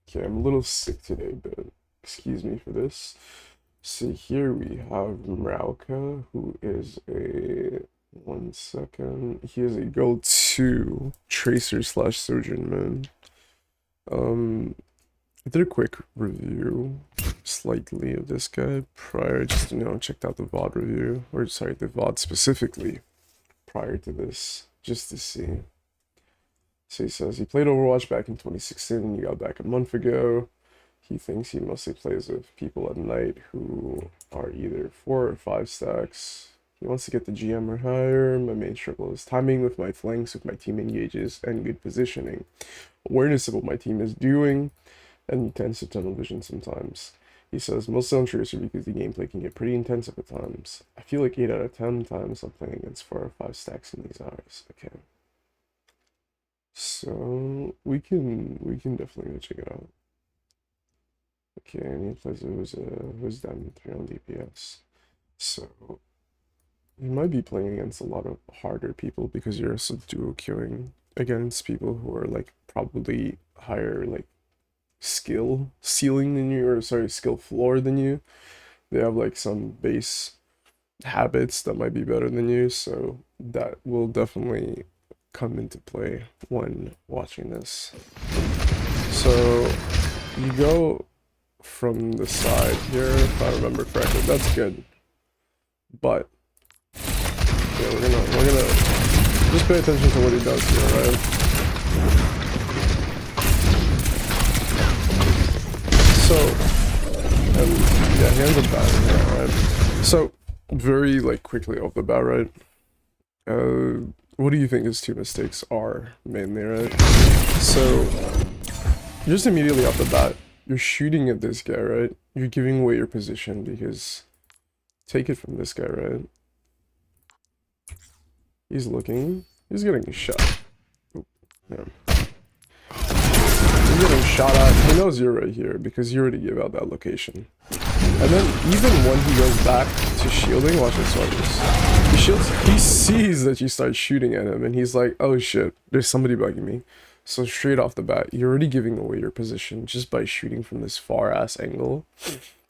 Okay, I'm a little sick today, but excuse me for this. So here we have Mrauka, who is a 1 second. He is a gold 2 tracer slash surgeon man. I did a quick review slightly of this guy prior, just checked out the VOD review, or sorry, the VOD specifically prior to this, just to see. So he says he played Overwatch back in 2016, he got back a month ago. He thinks he mostly plays with people at night who are either 4 or 5 stacks. He wants to get the GM or higher. My main struggle is timing with my flanks, with my team engages, and good positioning. Awareness of what my team is doing, and he tends to tunnel vision sometimes. He says mostly on Tracer because the gameplay can get pretty intensive at times. I feel like 8 out of 10 times I'm playing against 4 or 5 stacks in these hours. Okay. So we can definitely go check it out. Okay, and he plays who's down 3 on DPS. So you might be playing against a lot of harder people because you're also duo queuing against people who are like probably higher like skill ceiling than you, or sorry, skill floor than you. They have like some base habits that might be better than you, so that will definitely come into play when watching this. So you go from the side here, if I remember correctly. That's good. But yeah, we're gonna just pay attention to what he does here, right? So, and yeah, he ends up dying here, right? So, very like quickly off the bat, right? What do you think his 2 mistakes are mainly, right? So, just immediately off the bat, you're shooting at this guy, right? You're giving away your position because take it from this guy, right? He's looking. He's getting shot. Yeah. He's getting shot at. He knows you're right here because you already gave out that location. And then even when he goes back to shielding, watch this, watch this. He shields. He sees that you start shooting at him, and he's like, "Oh shit, there's somebody bugging me." So straight off the bat, you're already giving away your position just by shooting from this far ass angle,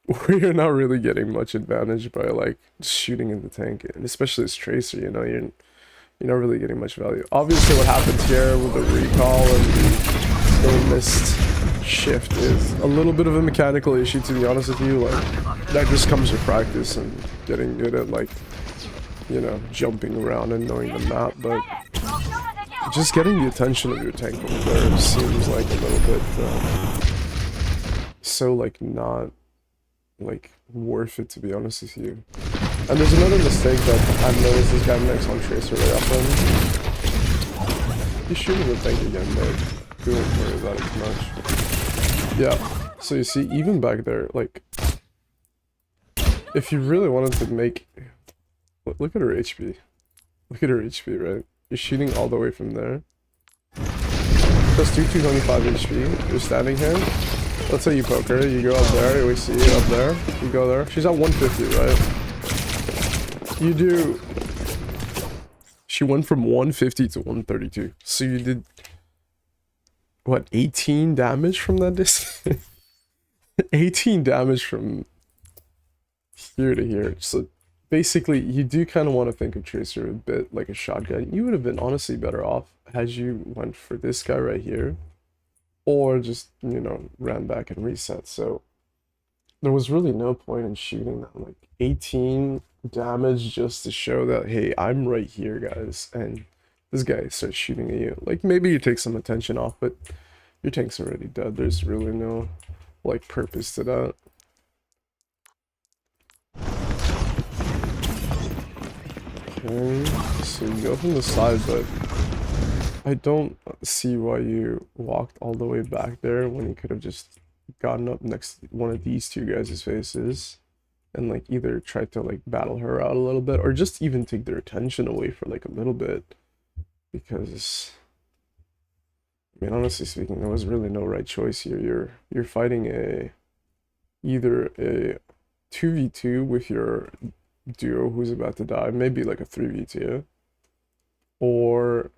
where you're not really getting much advantage by like shooting in the tank, and especially as tracer. You're not really getting much value. Obviously, what happens here with the recall and the missed shift is a little bit of a mechanical issue, to be honest with you. Like, that just comes with practice and getting good at, like, jumping around and knowing the map, but just getting the attention of your tank over there seems like a little bit, so, like, not, like, worth it, to be honest with you. And there's another mistake that I've noticed this guy makes on Tracer right often. He's shooting the tank again, but we won't worry about it too much. Yeah, so you see, even back there, like, if you really wanted to make... Look at her HP. Look at her HP, right? You're shooting all the way from there. Plus 225 HP. You're standing here. Let's say you poke her. You go up there. We see you up there. You go there. She's at 150, right? You do... She went from 150 to 132. So you did... What, 18 damage from that distance? 18 damage from here to here. So basically, you do kind of want to think of Tracer a bit like a shotgun. You would have been honestly better off had you went for this guy right here. Or just, ran back and reset. So there was really no point in shooting that. Like, 18 damage just to show that, hey, I'm right here, guys. And this guy starts shooting at you. Like, maybe you take some attention off, but your tank's already dead. There's really no, like, purpose to that. Okay, so you go from the side, but I don't see why you walked all the way back there when you could have just gotten up next to one of these 2 guys' faces and like either tried to like battle her out a little bit or just even take their attention away for like a little bit, because I mean, honestly speaking, there was really no right choice here. You're fighting either a 2v2 with your duo who's about to die, maybe like a 3v2, or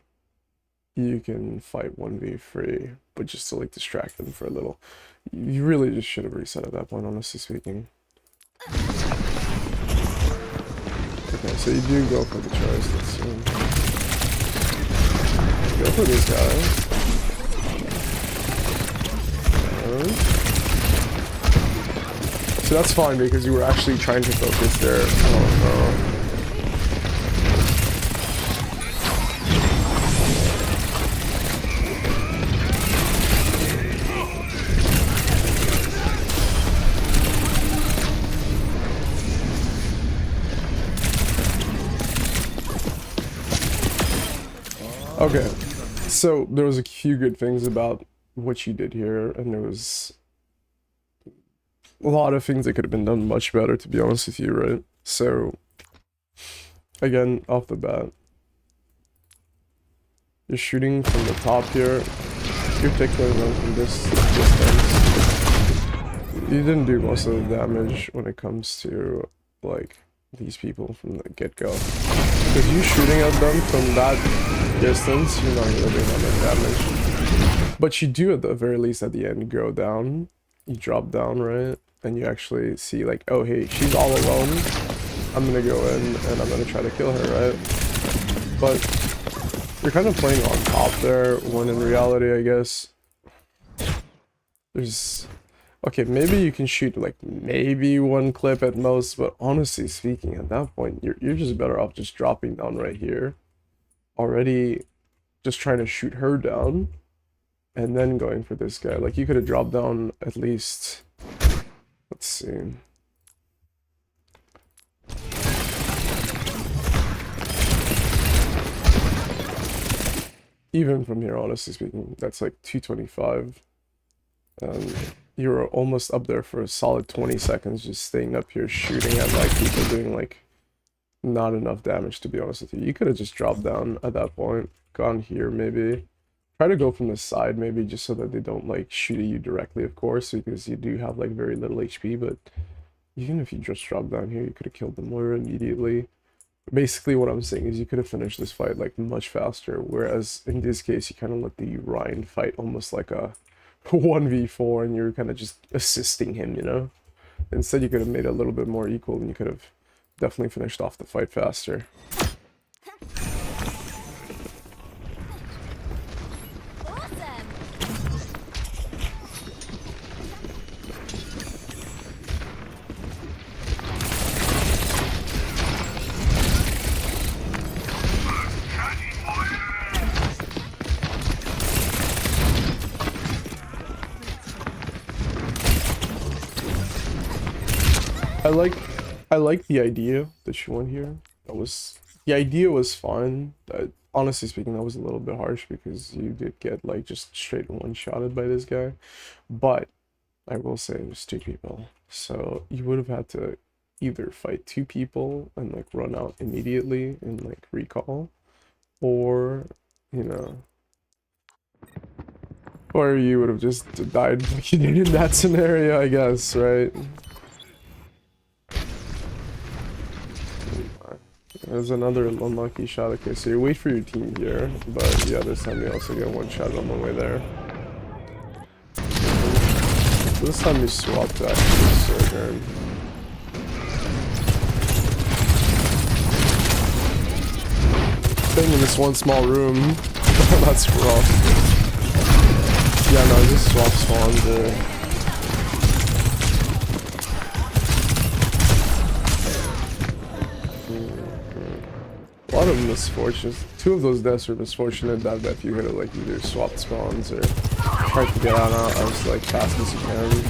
you can fight 1v3, but just to like distract them for a little. You really just should have reset at that point, honestly speaking. Okay, so you do go for the choice. Let's see. Go for this guy. So that's fine because you were actually trying to focus there. Oh no. Okay, so there was a few good things about what you did here, and there was a lot of things that could have been done much better, to be honest with you, right? So, again, off the bat, you're shooting from the top here. You're tickling them from this distance. You didn't do most of the damage when it comes to, like, these people from the get-go. Because you shooting at them from that distance, you're not really doing that much damage. But you do, at the very least, at the end, go down. You drop down, right? And you actually see, like, oh, hey, she's all alone. I'm gonna go in, and I'm gonna try to kill her, right? But you're kind of playing on top there, when in reality, I guess, there's... Okay, maybe you can shoot, like, maybe one clip at most, but honestly speaking, at that point, you're just better off just dropping down right here. Already just trying to shoot her down, and then going for this guy. Like, you could have dropped down at least... Let's see. Even from here, honestly speaking, that's like 225. You were almost up there for a solid 20 seconds, just staying up here shooting at like people doing like not enough damage, to be honest with you. You could have just dropped down at that point, gone here maybe. Try to go from the side maybe, just so that they don't like shoot at you directly, of course, because you do have like very little HP, but even if you just dropped down here, you could have killed the Moira immediately. Basically what I'm saying is you could have finished this fight like much faster, whereas in this case you kind of let the Ryan fight almost like a 1v4 and you're kind of just assisting him, you know? Instead you could have made it a little bit more equal and you could have definitely finished off the fight faster. I like the idea that you went here. The idea was fun. Honestly speaking, that was a little bit harsh because you did get like just straight one-shotted by this guy. But I will say there's two people, so you would have had to either fight two people and like run out immediately and like recall, or you know, or you would have just died like you did in that scenario, I guess, right? There's another unlucky shot. Okay, so you wait for your team here, but yeah, this time you also get one shot on the way there. This time you swap to actually Sojourn. Staying in this one small room. That's rough. Yeah, no, just swap spawns there. A lot of misfortunes. Two of those deaths were misfortunate that if you could have like either swapped spawns or tried to get out as like fast as you can.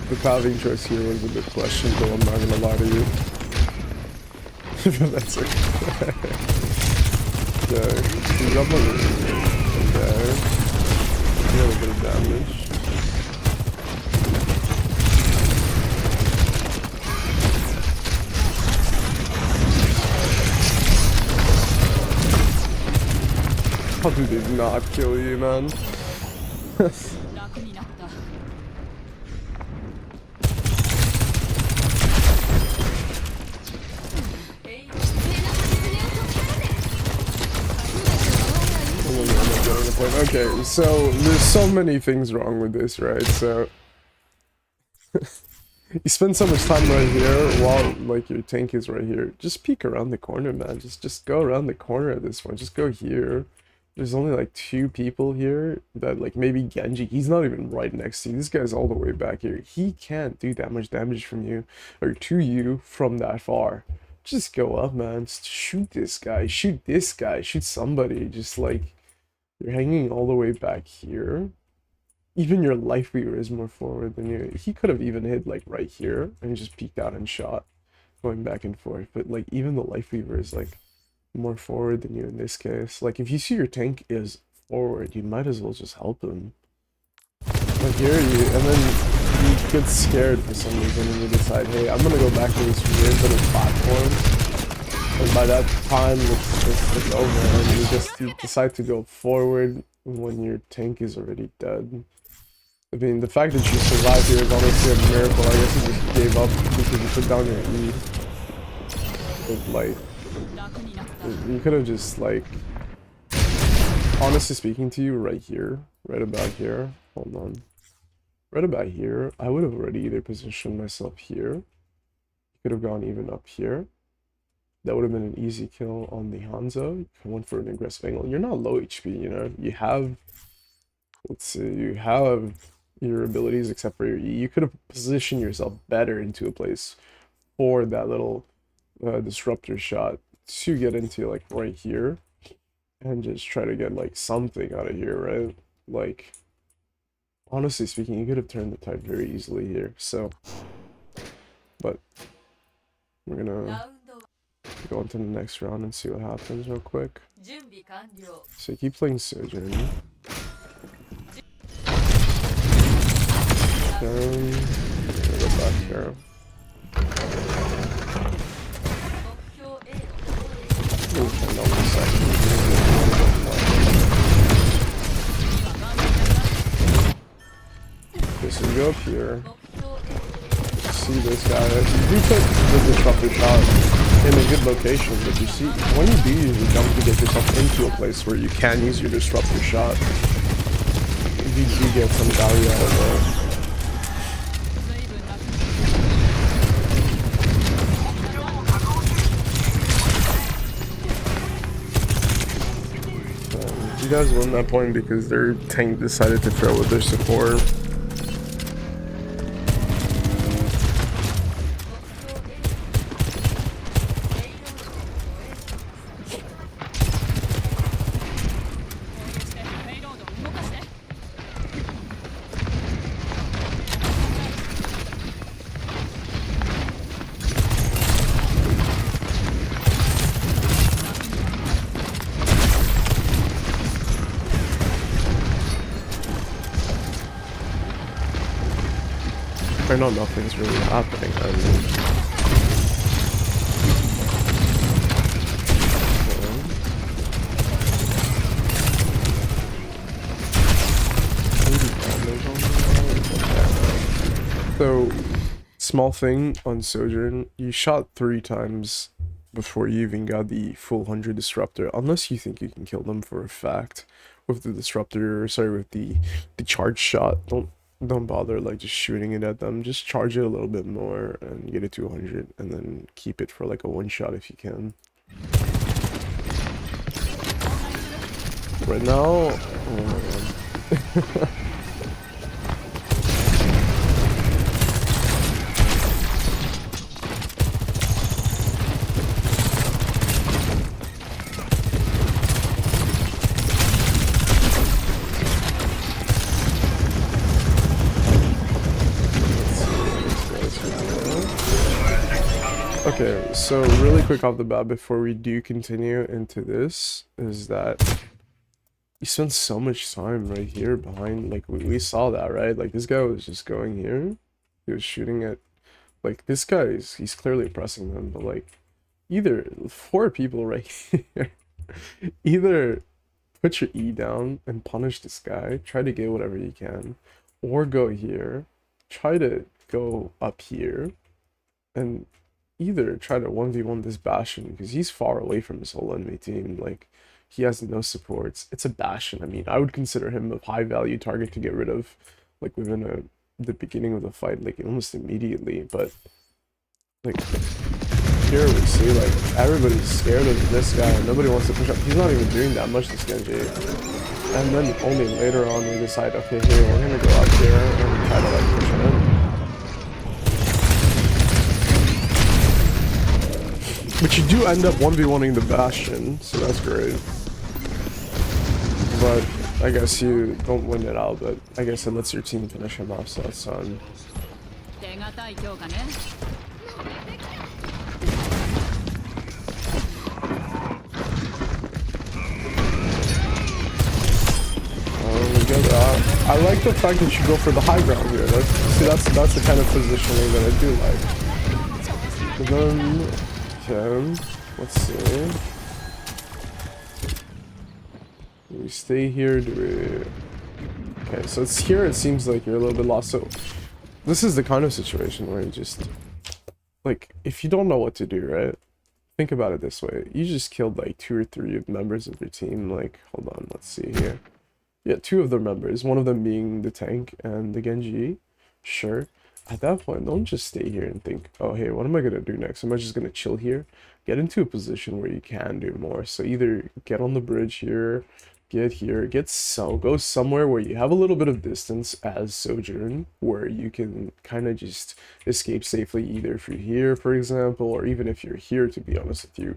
The pathing choice here was a bit questionable, I'm not gonna lie to you. That's okay. Okay, he's up on there. A little bit of damage. How do they not kill you, man? point. Okay, so there's so many things wrong with this, right? So you spend so much time right here while like your tank is right here. Just peek around the corner, man. Just go around the corner at this point. Just go here. There's only like 2 people here that like maybe Genji. He's not even right next to you. This guy's all the way back here. He can't do that much damage from you or to you from that far. Just go up, man. Just shoot this guy. Shoot this guy. Shoot somebody. Just like you're hanging all the way back here. Even your life weaver is more forward than you. He could have even hit like right here and just peeked out and shot, going back and forth. But like even the life weaver is like more forward than you in this case. Like if you see your tank is forward, you might as well just help him. Like here you, and then you get scared for some reason and you decide, hey, I'm gonna go back to this weird little platform. And by that time, it's over, and you decide to go forward when your tank is already dead. I mean, the fact that you survived here is honestly a miracle. I guess you just gave up because you put down your E. But, like, you could have just, like, honestly speaking to you, right here, right about here, hold on. Right about here, I would have already either positioned myself here. You could have gone even up here. That would have been an easy kill on the Hanzo. You went for an aggressive angle. You're not low HP, you know? You have, let's see, you have your abilities except for your E. You could have positioned yourself better into a place for that little disruptor shot to get into like right here and just try to get like something out of here, right? Like, honestly speaking, you could have turned the tide very easily here. So, but we're gonna go on to the next round and see what happens real quick. So keep playing Sojourn. Go back here. Okay, so you go up here. See this guy. You put the disruptor shot in a good location, but you see, when you do usually jump to get yourself into a place where you can use your disruptor shot, you do get some value out of it. You guys won that point because their tank decided to throw with their support. I know nothing's really happening. I mean, so, small thing on Sojourn, you shot 3 times before you even got the full 100 disruptor, unless you think you can kill them for a fact with the disruptor, sorry, with the charge shot. Don't bother like just shooting it at them. Just charge it a little bit more and get it to 100 and then keep it for like a 1-shot if you can. Right now, oh my god. Okay, so really quick off the bat before we do continue into this is that you spend so much time right here behind, like we saw that, right? Like this guy was just going here, he was shooting at, like this guy he's clearly pressing them, but like either 4 people right here, either put your E down and punish this guy, try to get whatever you can, or go here, try to go up here, and either try to 1v1 this Bastion because he's far away from his whole enemy team. Like He has no supports. It's a Bastion. I mean, I would consider him a high value target to get rid of, like within the beginning of the fight, like almost immediately. But like here we see like everybody's scared of this guy. Nobody wants to push up. He's not even doing that much, this Genji. And then only later on we decide, okay, hey, we're gonna go up here and try to like push him. But you do end up 1v1ing the Bastion, so that's great. But I guess you don't win it out, but I guess it lets your team finish him off, so that's fun. I like the fact that you go for the high ground here. That's the kind of positioning that I do like. But then, okay, let's see. Do we stay here? Do we? Okay, so it's here. It seems like you're a little bit lost. So this is the kind of situation where you just like, if you don't know what to do, right? Think about it this way: you just killed like 2 or 3 members of your team. Like, hold on, let's see here. Yeah, 2 of their members, one of them being the tank and the Genji. Sure. At that point, don't just stay here and think, oh, hey, what am I going to do next? Am I just going to chill here? Get into a position where you can do more. So either get on the bridge here, get here, go somewhere where you have a little bit of distance as Sojourn, where you can kind of just escape safely, either if you're here, for example, or even if you're here, to be honest with you.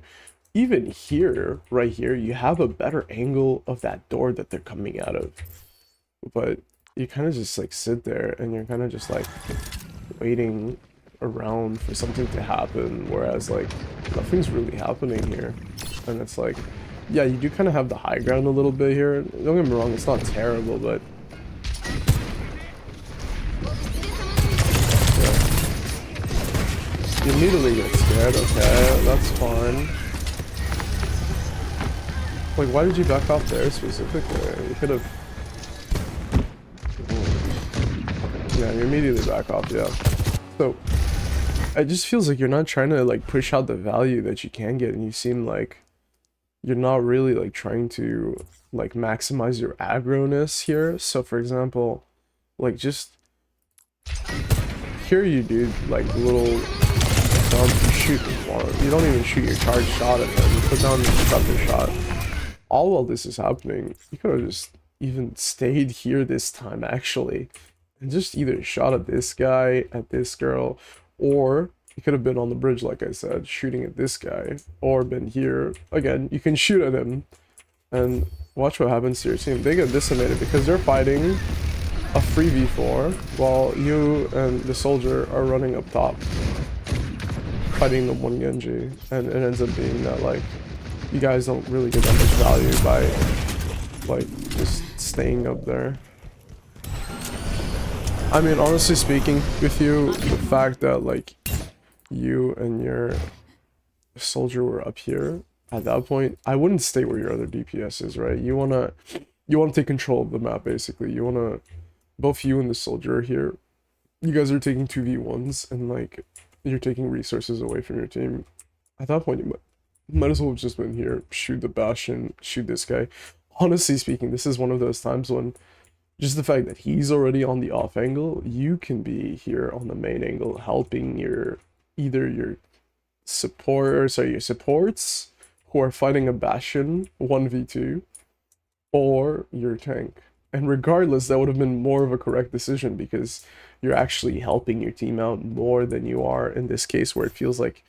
Even here, right here, you have a better angle of that door that they're coming out of. But you kind of just like sit there and you're kind of just like waiting around for something to happen, whereas like nothing's really happening here. And it's like, yeah, you do kind of have the high ground a little bit here. Don't get me wrong, it's not terrible, but yeah. You immediately get scared. Okay, that's fine. Like, why did you back off there specifically? You could have... Yeah, you immediately back off, yeah. So, it just feels like you're not trying to, like, push out the value that you can get, and you seem like you're not really, like, trying to, like, maximize your aggro-ness here. So, for example, like, just... Here you do, like, little... you shoot... You don't even shoot your charge shot at them. You put down your stutter shot. All while this is happening, you could have just even stayed here this time, actually, and just either shot at this guy, at this girl, or you could have been on the bridge, like I said, shooting at this guy, or been here. Again, you can shoot at him, and watch what happens to your team. They get decimated because they're fighting a 3v4, while you and the soldier are running up top, fighting the one Genji, and it ends up being that, like, you guys don't really get that much value by, like, just staying up there. I mean, honestly speaking with you, the fact that, like, you and your soldier were up here, at that point, I wouldn't stay where your other DPS is, right? You wanna take control of the map, basically. You wanna, both you and the soldier are here. You guys are taking 2v1s, and, like, you're taking resources away from your team. At that point, you might as well have just been here, shoot the Bastion, shoot this guy. Honestly speaking, this is one of those times when just the fact that he's already on the off angle, you can be here on the main angle, helping either your supports who are fighting a Bastion 1v2, or your tank. And regardless, that would have been more of a correct decision, because you're actually helping your team out more than you are in this case, where it feels like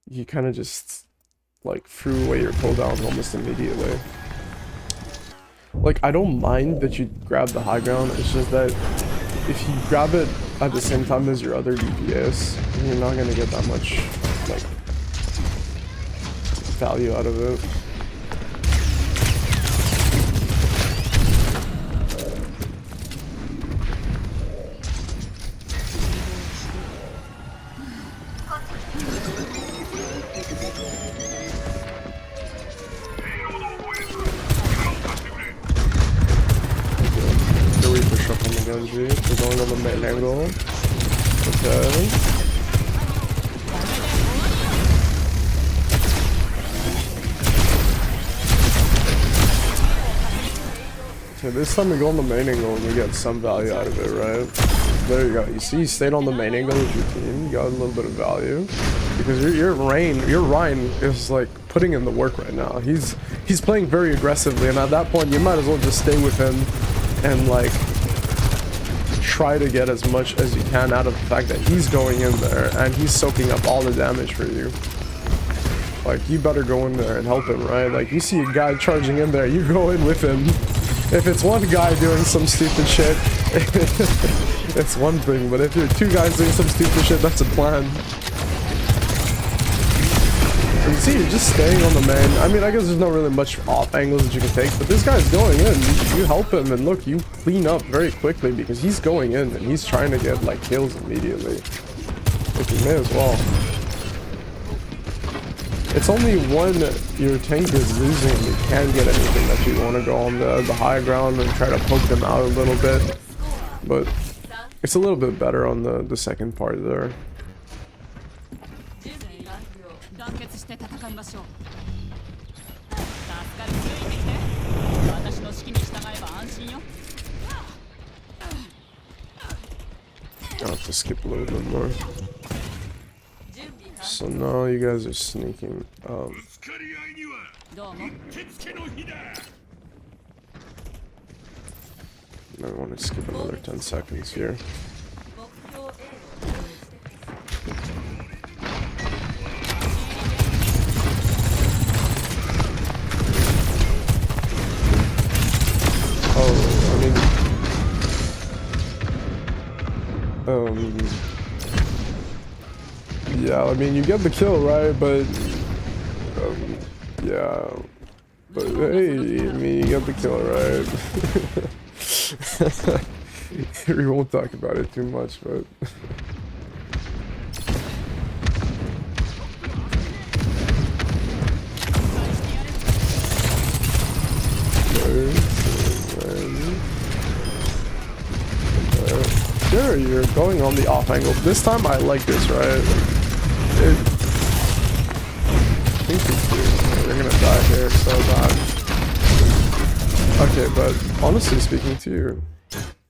you kind of just, like, threw away your cooldown almost immediately. Like, I don't mind that you grab the high ground, it's just that if you grab it at the same time as your other DPS, you're not gonna get that much, like, value out of it. Genji, we're going on the main angle. Okay. Okay, this time we go on the main angle and we get some value out of it, right? There you go. You see, you stayed on the main angle with your team. You got a little bit of value because your Ryan is like putting in the work right now. He's playing very aggressively, and at that point, you might as well just stay with him and like try to get as much as you can out of the fact that he's going in there and he's soaking up all the damage for you. Like, you better go in there and help him, right? Like, you see a guy charging in there, you go in with him. If it's one guy doing some stupid shit, it's one thing, but if you're two guys doing some stupid shit, that's a plan. And you see, you're just staying on the main. I mean, I guess there's not really much off angles that you can take, but this guy's going in. You help him, and look, you clean up very quickly because he's going in, and he's trying to get, like, kills immediately. Like, you may as well. It's only when your tank is losing and you can't get anything that you want to go on the high ground and try to poke them out a little bit. But it's a little bit better on the second part there. I'll have to skip a little bit more. So now you guys are sneaking. I want to skip another 10 seconds here. Yeah, I mean, you get the kill, right? But, yeah. But, hey, I mean, you get the kill, right? We won't talk about it too much, but... Sure, you're going on the off angle. This time I like this, right? I think you're gonna die here so bad. Okay, but honestly speaking to you,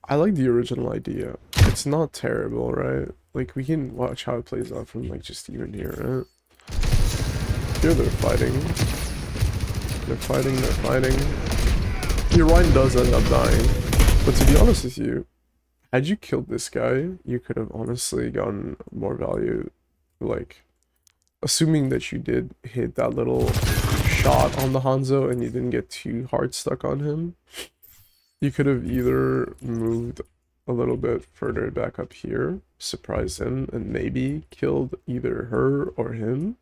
I like the original idea. It's not terrible, right? Like, we can watch how it plays out from, like, just even here, right? Here they're fighting. They're fighting. Your Ryan does end up dying. But to be honest with you, had you killed this guy, you could have honestly gotten more value. Like, assuming that you did hit that little shot on the Hanzo and you didn't get too hard stuck on him, you could have either moved a little bit further back up here, surprised him, and maybe killed either her or him.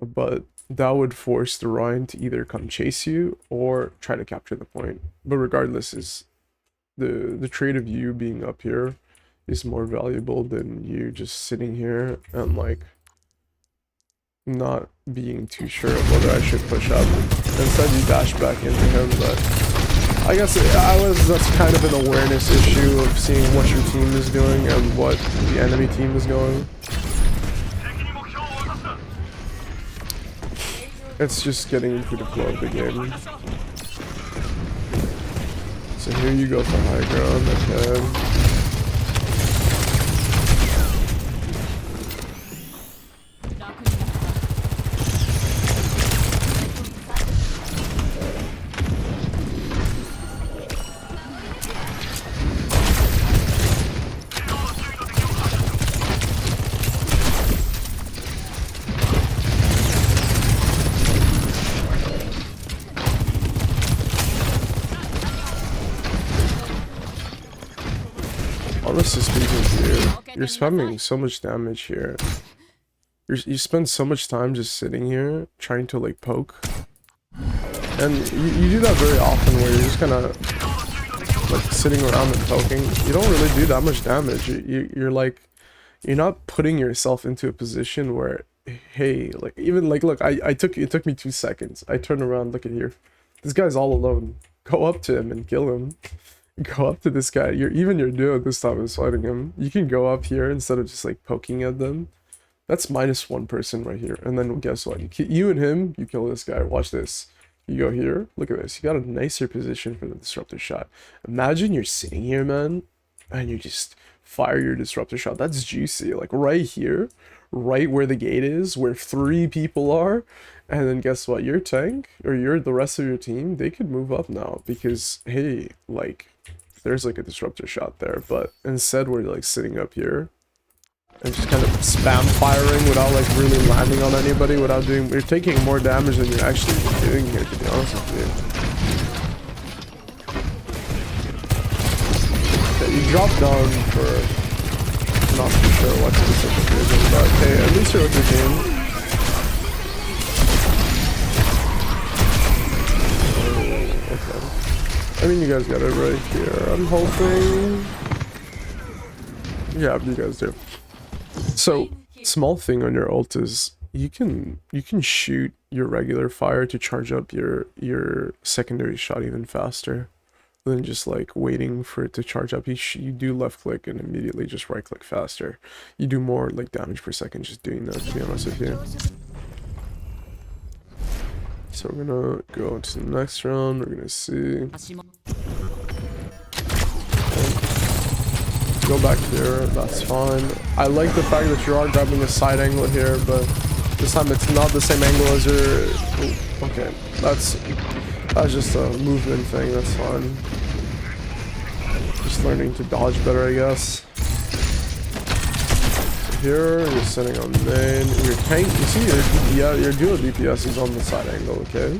But that would force the Ryan to either come chase you or try to capture the point. But regardless, is the trade of you being up here is more valuable than you just sitting here and like not being too sure of whether I should push up. Instead you dash back into him, but I guess that's kind of an awareness issue of seeing what your team is doing and what the enemy team is going. It's just getting into the flow of the game. So here you go for high ground, okay. Honestly speaking here, you're spamming so much damage here. You spend so much time just sitting here trying to like poke, and you do that very often where you're just kind of like sitting around and poking. You don't really do that much damage. You're like, you're not putting yourself into a position where, hey, like even like look, it took me 2 seconds. I turn around, look at here, this guy's all alone. Go up to him and kill him. Go up to this guy. Your duo this time is fighting him. You can go up here instead of just like poking at them. That's -1 person right here. And then guess what? You and him, you kill this guy. Watch this. You go here. Look at this. You got a nicer position for the disruptor shot. Imagine you're sitting here, man, and you just fire your disruptor shot. That's juicy. Like right here, right where the gate is, where 3 people are. And then guess what? Your tank, or the rest of your team, they could move up now. Because, hey, like, there's like a disruptor shot there. But instead, we're like sitting up here. And just kind of spam firing without like really landing on anybody, without doing, you're taking more damage than you're actually doing here, to be honest with you. Okay, you drop down for not too sure what specific reason, but hey, at least you're with your team. Oh, okay. I mean, you guys got it right here, I'm hoping. Yeah, you guys do. So, small thing on your ult is you can shoot your regular fire to charge up your secondary shot even faster than just like waiting for it to charge up. You do left click and immediately just right click faster. You do more like damage per second just doing that, to be honest with you. So we're gonna go to the next round. We're gonna see. Go back here, that's fine. I like the fact that you are grabbing a side angle here, but this time it's not the same angle as your... Ooh, okay, that's just a movement thing, that's fine. Just learning to dodge better, I guess. Here, you're sitting on main. Your tank, you see your dual DPS is on the side angle, okay?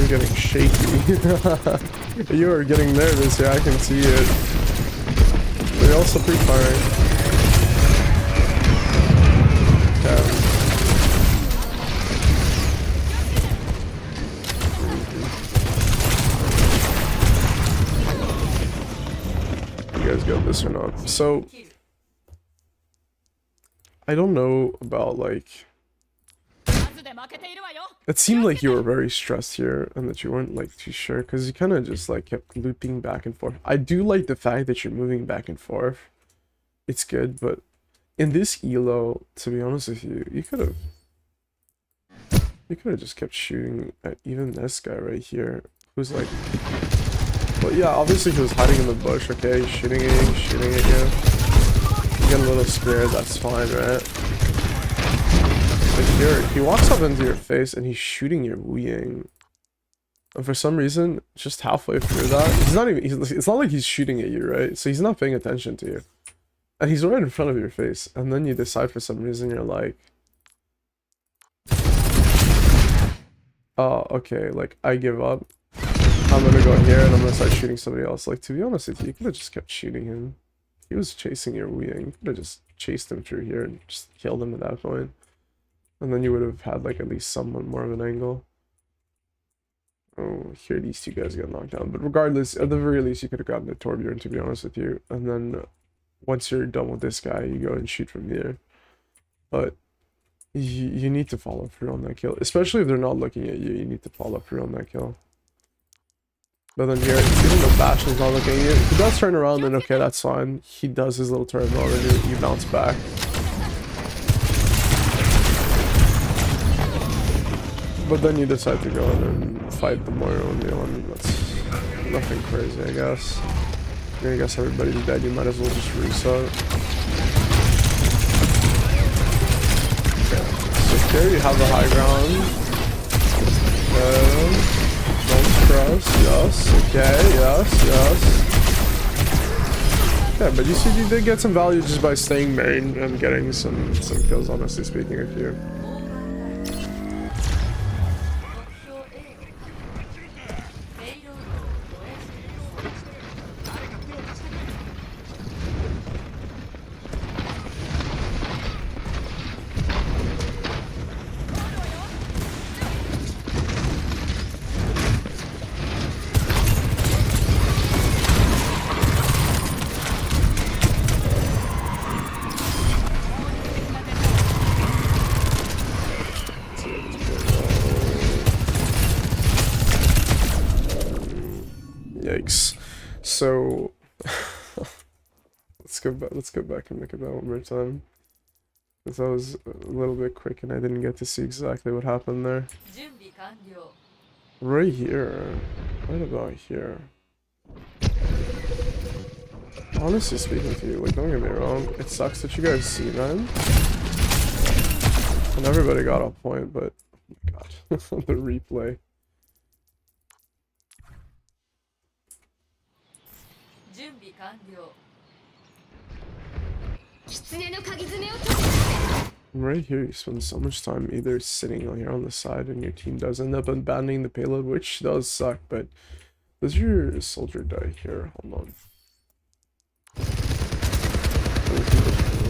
Getting shaky. You are getting nervous here, I can see it. They're also pre-firing. Okay. You guys got this or not? So I don't know about like, it seemed like you were very stressed here and that you weren't like too sure because you kind of just like kept looping back and forth. I do like the fact that you're moving back and forth. It's good, but in this elo, to be honest with you, you could have just kept shooting at even this guy right here who's like, but yeah, obviously he was hiding in the bush. Okay, he's shooting at you, shooting at you. You get a little scared, that's fine, right? Like here, he walks up into your face and he's shooting your Wu-Ying. And for some reason, just halfway through that, it's not like he's shooting at you, right? So he's not paying attention to you. And he's right in front of your face. And then you decide for some reason you're like, oh, okay, like I give up. I'm gonna go here and I'm gonna start shooting somebody else. Like, to be honest with you, you could have just kept shooting him. He was chasing your Wu-Ying. You could have just chased him through here and just killed him at that point. And then you would have had like at least somewhat more of an angle. Oh, here these two guys get knocked down. But regardless, at the very least, you could have gotten the Torbjorn, to be honest with you. And then once you're done with this guy, you go and shoot from here. But you need to follow through on that kill. Especially if they're not looking at you, you need to follow through on that kill. But then here, even though Bastion's not looking at you, he does turn around and okay, that's fine. He does his little turn mode and you bounce back. But then you decide to go in and fight the Moira O'Neill, and that's nothing crazy, I guess. I guess everybody's dead, you might as well just reset. Okay, so here you have the high ground. Okay, don't stress, yes, okay, yes. Yeah, but you see you did get some value just by staying main and getting some kills, honestly speaking, with you. So let's go back and look at that one more time. Because I was a little bit quick and I didn't get to see exactly what happened there. Right here. Right about here. Honestly speaking to you, like, don't get me wrong, it sucks that you guys see that. And everybody got a point, but oh my god, the replay. Right here, you spend so much time either sitting on here on the side and your team does end up abandoning the payload, which does suck, but does your soldier die here? Hold on.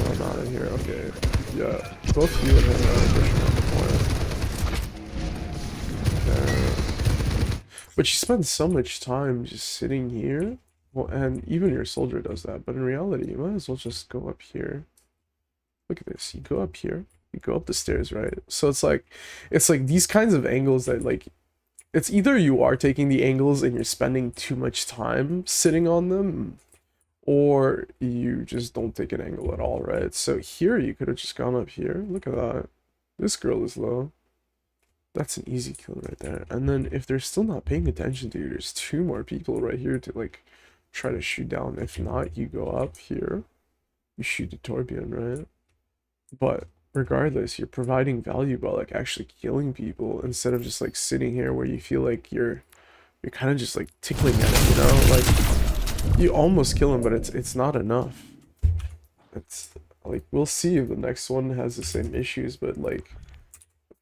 Run out of here, okay. Yeah, both you and him are pushing on the point. There. But you spend so much time just sitting here. Well, and even your soldier does that, but in reality, you might as well just go up here. Look at this. You go up here, you go up the stairs, right? So it's like these kinds of angles that, like, it's either you are taking the angles and you're spending too much time sitting on them, or you just don't take an angle at all, right? So here you could have just gone up here. Look at that. This girl is low. That's an easy kill right there. And then if they're still not paying attention to you, there's two more people right here to, like, try to shoot down. If not, you go up here, you shoot the Torbjorn, right? But regardless, you're providing value by, like, actually killing people instead of just, like, sitting here where you feel like you're kind of just, like, tickling at it, you know? Like, you almost kill him, but it's not enough. It's like, we'll see if the next one has the same issues, but, like,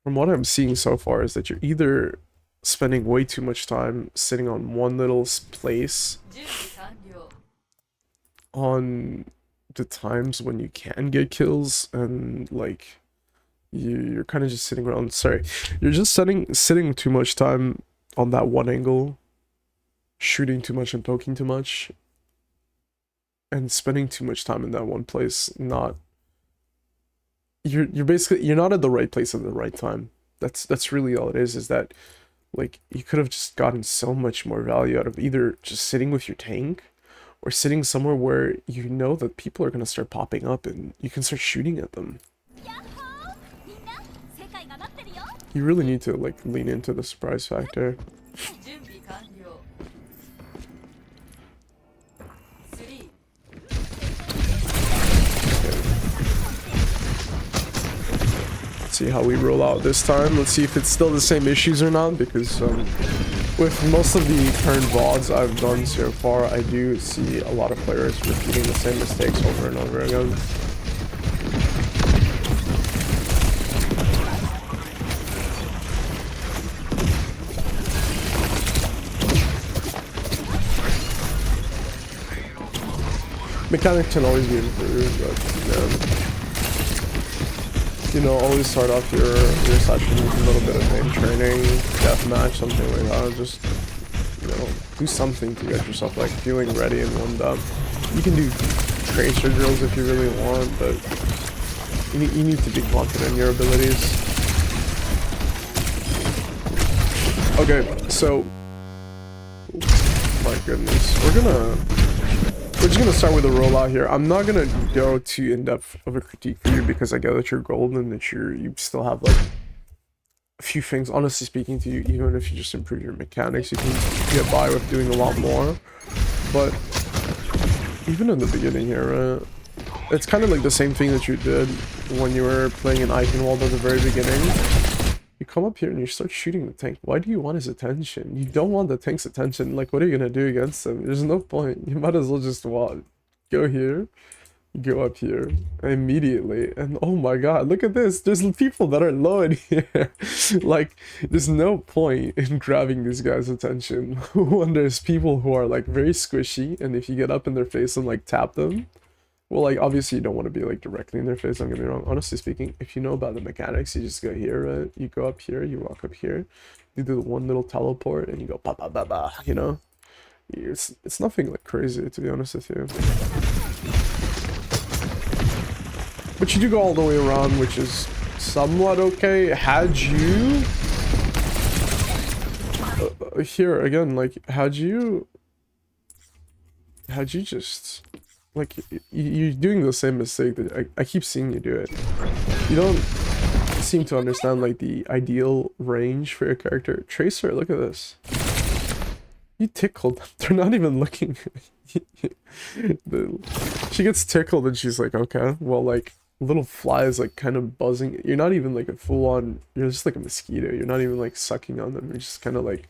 from what I'm seeing so far is that you're either spending way too much time sitting on one little place on the times when you can get kills, and, like, you're kind of just sitting around. Sorry, you're just sitting too much time on that one angle, shooting too much and poking too much, and spending too much time in that one place. Not you're not at the right place at the right time. That's really all it is that, like, you could have just gotten so much more value out of either just sitting with your tank or sitting somewhere where you know that people are going to start popping up and you can start shooting at them. You really need to, like, lean into the surprise factor. Let's see how we roll out this time. Let's see if it's still the same issues or not, because with most of the current VODs I've done so far, I do see a lot of players repeating the same mistakes over and over again. Mechanics can always be improved, but you know, always start off your session with a little bit of name training, deathmatch, something like that. Just, you know, do something to get yourself, like, feeling ready and warmed up. You can do tracer drills if you really want, but you need to be confident in your abilities. Okay, so, my goodness, we're just gonna start with a rollout here. I'm not gonna go too in-depth of a critique for you because I get that you're golden and that you still have, like, a few things. Honestly speaking to you, even if you just improve your mechanics, you can get by with doing a lot more. But even in the beginning here, it's kind of like the same thing that you did when you were playing in Eichenwald at the very beginning. You come up here and you start shooting the tank. Why do you want his attention? You don't want the tank's attention. Like, what are you gonna do against him? There's no point. You might as well just go here, go up here immediately, and oh my god, look at this. There's people that are low in here. Like, there's no point in grabbing these guys' attention when there's people who are, like, very squishy, and if you get up in their face and, like, tap them, well, like, obviously you don't want to be, like, directly in their face, don't get me wrong. Honestly speaking, if you know about the mechanics, you just go here, right? You go up here, you walk up here, you do the one little teleport, and you go ba ba ba ba, you know? It's nothing, like, crazy, to be honest with you. But you do go all the way around, which is somewhat okay. Had you... here, again, like, had you... How'd you just... Like, you're doing the same mistake that I keep seeing you do it. You don't seem to understand, like, the ideal range for your character. Tracer, look at this. You tickled them. They're not even looking. She gets tickled and she's like, okay, well, like, little flies, like, kind of buzzing. You're not even, like, a full-on... You're just like a mosquito. You're not even, like, sucking on them. You're just kind of, like,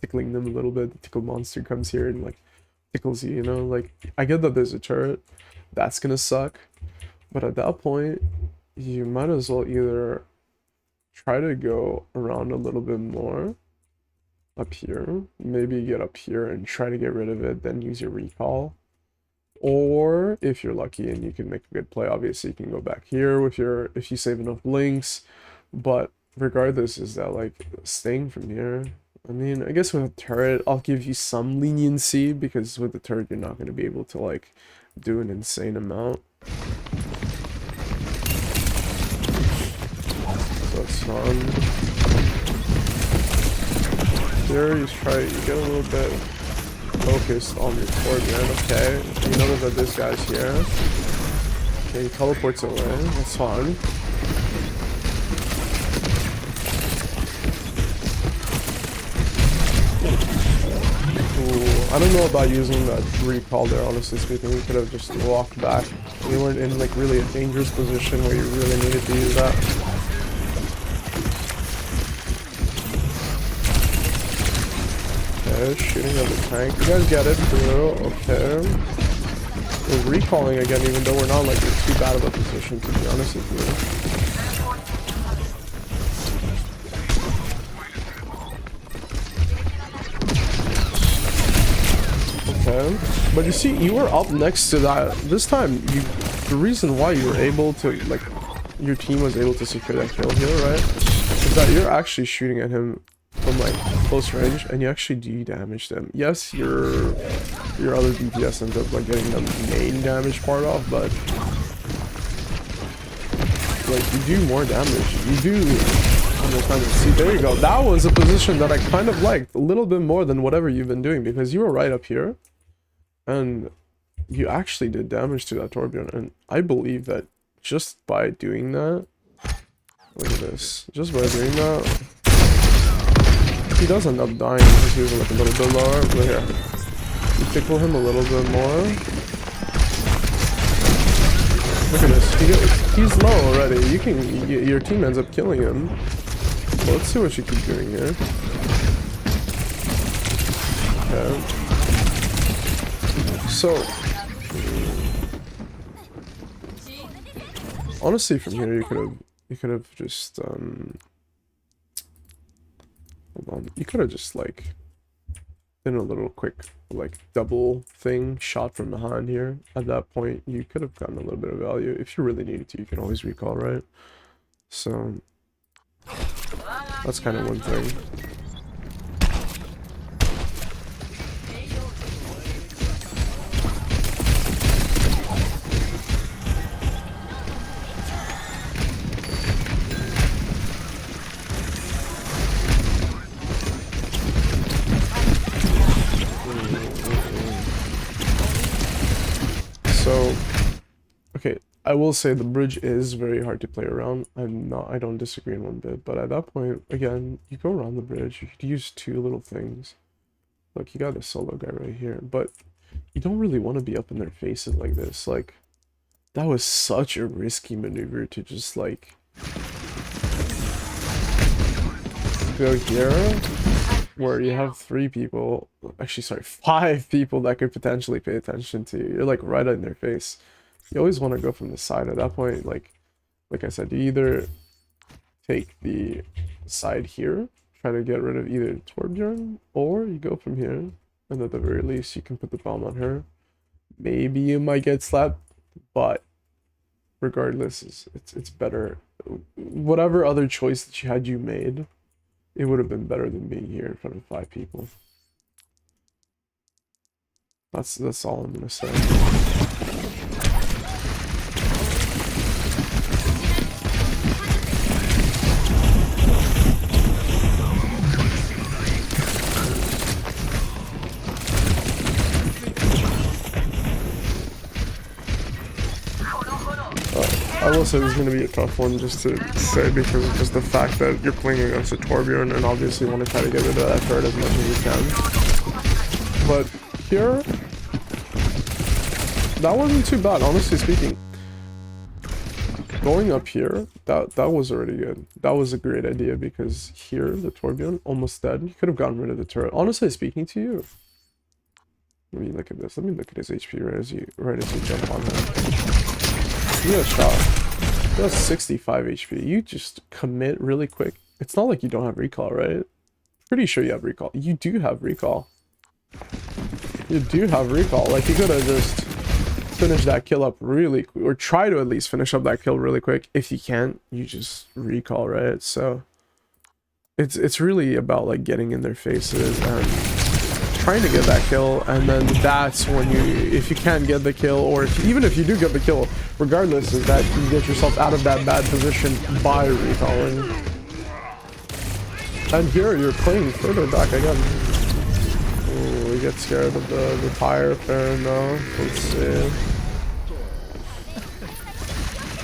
tickling them a little bit. The tickle monster comes here and, like, tickles you, you know? Like, I get that there's a turret. That's gonna suck. But at that point, you might as well either try to go around a little bit more up here. Maybe get up here and try to get rid of it, then use your recall. Or if you're lucky and you can make a good play, obviously you can go back here with your, if you save enough blinks. But regardless, is that like staying from here? I mean, I guess with a turret, I'll give you some leniency because with the turret, you're not going to be able to like do an insane amount. So it's fun. Here, you get a little bit focused on your courtyard, okay? You notice that this guy's here. Okay, he teleports away, that's fine. Ooh, I don't know about using that recall there, honestly speaking. We could have just walked back. We weren't in like really a dangerous position where you really needed to use that. Okay, shooting at the tank. You guys get it through, okay. We're recalling again, even though we're not like in too bad of a position, to be honest with you. Okay, but you see, you were up next to that. This time, the reason why you were able to, like, your team was able to secure that kill here, right? Is that you're actually shooting at him from, like, close range, and you actually de-damage them. Yes, your other DPS ends up, like, getting the main damage part off, but, like, you do more damage. You do understand it. See, there you go. That was a position that I kind of liked a little bit more than whatever you've been doing, because you were right up here. And you actually did damage to that Torbjorn, and I believe that just by doing that, look at this, just by doing that, he does end up dying because he was like a little bit lower. But here, you tickle him a little bit more. Look at this, he's low already. Your team ends up killing him. Well, let's see what you keep doing here. Okay. So, honestly, from here you could have just hold on. You could have just like done a little quick like double thing shot from behind here. At that point, you could have gotten a little bit of value. If you really needed to, you can always recall, right? So that's kind of one thing. So, okay, I will say the bridge is very hard to play around. I don't disagree in one bit, but at that point, again, you go around the bridge, you could use two little things. Look, you got a solo guy right here, but you don't really want to be up in their faces like this. Like, that was such a risky maneuver to just, like, go here, where you have 3 people, actually, sorry, 5 people that could potentially pay attention to you. You're, like, right in their face. You always want to go from the side. At that point, like I said, you either take the side here, try to get rid of either Torbjorn, or you go from here, and at the very least, you can put the bomb on her. Maybe you might get slapped, but regardless, it's better. Whatever other choice that you made, it would have been better than being here in front of 5 people. That's all I'm gonna say. I will say this is going to be a tough one just to say because of just the fact that you're playing against a Torbjorn and obviously want to try to get rid of that turret as much as you can. But here, that wasn't too bad, honestly speaking. Going up here, that was already good. That was a great idea because here, the Torbjorn, almost dead. You could have gotten rid of the turret. Honestly speaking to you. Let me look at this. Let me look at his HP right as you jump on him. You got a shot. You got 65 HP. You just commit really quick. It's not like you don't have recall, right? Pretty sure you have recall. You do have recall. You do have recall. Like, you could have just finished that kill up really quick. Or try to at least finish up that kill really quick. If you can't, you just recall, right? So, it's really about, like, getting in their faces and trying to get that kill, and then that's when you, if you can't get the kill, or even if you do get the kill, regardless, is that you get yourself out of that bad position by recalling. And here you're playing further back again. Ooh, we get scared of the fire fair now. Let's see.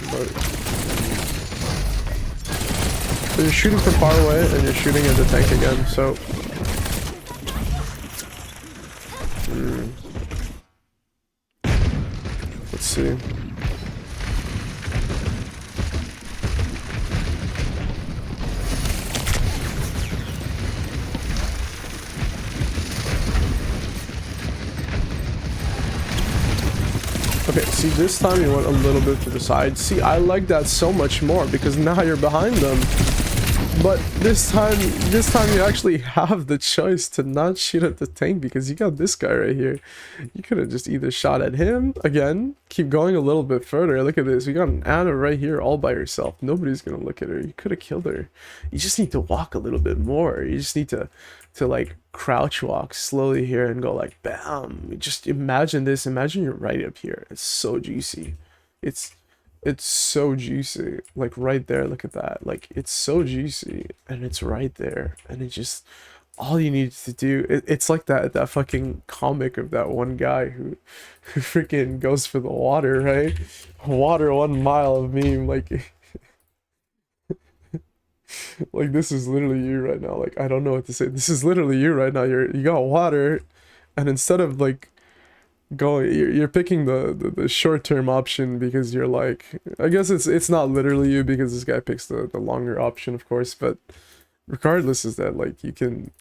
But so you're shooting from far away and you're shooting at the tank again, so let's see. Okay, see, this time you went a little bit to the side. See, I like that so much more because now you're behind them. But this time you actually have the choice to not shoot at the tank because you got this guy right here. You could have just either shot at him, again, keep going a little bit further. Look at this. We got an Anna right here all by herself. Nobody's going to look at her. You could have killed her. You just need to walk a little bit more. You just need to like crouch walk slowly here and go like bam. Just imagine this. Imagine you're right up here. It's so juicy. It's so juicy, like right there. Look at that. Like, it's so juicy and it's right there, and it just, all you need to do, it's like that fucking comic of that one guy who freaking goes for the water, right? Water 1 mile of meme. Like like, this is literally you right now. Like, I don't know what to say. This is literally you right now. You got water, and instead of like you're picking the short-term option because you're like, I guess it's not literally you because this guy picks the longer option, of course, but regardless is that like you can